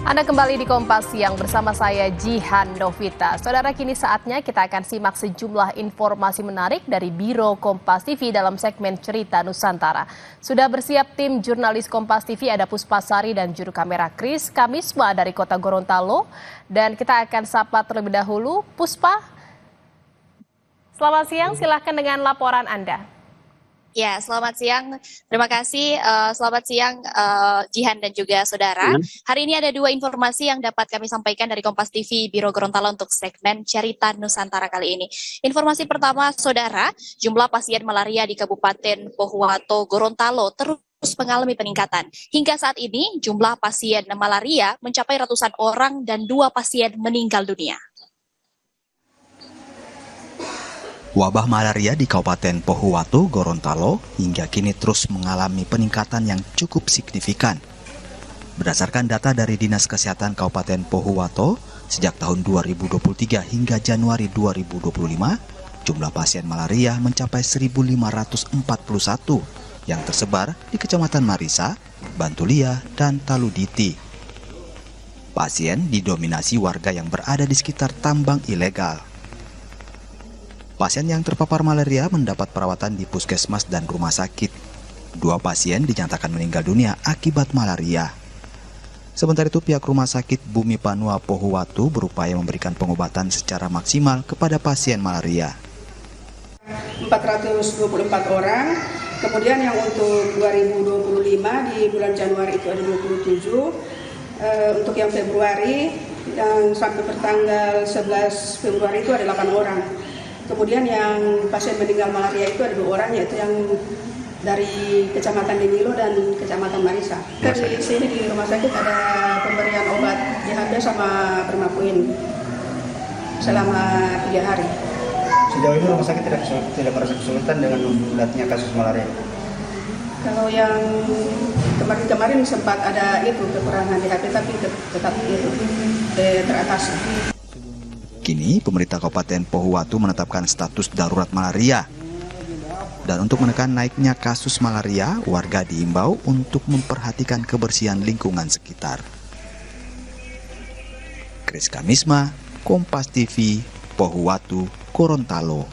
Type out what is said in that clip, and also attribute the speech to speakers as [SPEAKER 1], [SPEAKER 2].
[SPEAKER 1] Anda kembali di Kompas Siang bersama saya Jihan Novita. Saudara, kini saatnya kita akan simak sejumlah informasi menarik dari Biro Kompas TV dalam segmen Cerita Nusantara. Sudah bersiap tim jurnalis Kompas TV, ada Puspasari dan juru kamera Kris Kamisma dari Kota Gorontalo. Dan kita akan sapa terlebih dahulu Puspa. Selamat siang, silahkan dengan laporan Anda.
[SPEAKER 2] Ya, selamat siang. Terima kasih. Selamat siang Jihan dan juga saudara. Hari ini ada dua informasi yang dapat kami sampaikan dari Kompas TV Biro Gorontalo untuk segmen Cerita Nusantara kali ini. Informasi pertama, saudara, jumlah pasien malaria di Kabupaten Pohuwato, Gorontalo terus mengalami peningkatan. Hingga saat ini, jumlah pasien malaria mencapai ratusan orang dan 2 pasien meninggal dunia.
[SPEAKER 3] Wabah malaria di Kabupaten Pohuwato, Gorontalo hingga kini terus mengalami peningkatan yang cukup signifikan. Berdasarkan data dari Dinas Kesehatan Kabupaten Pohuwato, sejak tahun 2023 hingga Januari 2025, jumlah pasien malaria mencapai 1.541 yang tersebar di Kecamatan Marisa, Bantulia, dan Taluditi. Pasien didominasi warga yang berada di sekitar tambang ilegal. Pasien yang terpapar malaria mendapat perawatan di puskesmas dan rumah sakit. 2 pasien dinyatakan meninggal dunia akibat malaria. Sementara itu, pihak Rumah Sakit Bumi Panua Pohuwato berupaya memberikan pengobatan secara maksimal kepada pasien malaria.
[SPEAKER 4] 424 orang, kemudian yang untuk 2025 di bulan Januari itu ada 27, untuk yang Februari yang sampai bertanggal 11 Februari itu ada 8 orang. Kemudian yang pasien meninggal malaria itu ada 2 orang, yaitu yang dari Kecamatan Dinilo dan Kecamatan Marisa. Di sini di rumah sakit ada pemberian obat DHP sama Permaquin selama 3 hari.
[SPEAKER 5] Sejauh ini rumah sakit tidak merasa kesulitan dengan membulatnya kasus malaria.
[SPEAKER 4] Kalau yang kemarin sempat ada itu kekurangan DHP, tapi tetap itu teratasi.
[SPEAKER 3] Kini, pemerintah Kabupaten Pohuwato menetapkan status darurat malaria. Dan untuk menekan naiknya kasus malaria, warga diimbau untuk memperhatikan kebersihan lingkungan sekitar. Kris Kamisma, Kompas TV, Pohuwato, Gorontalo.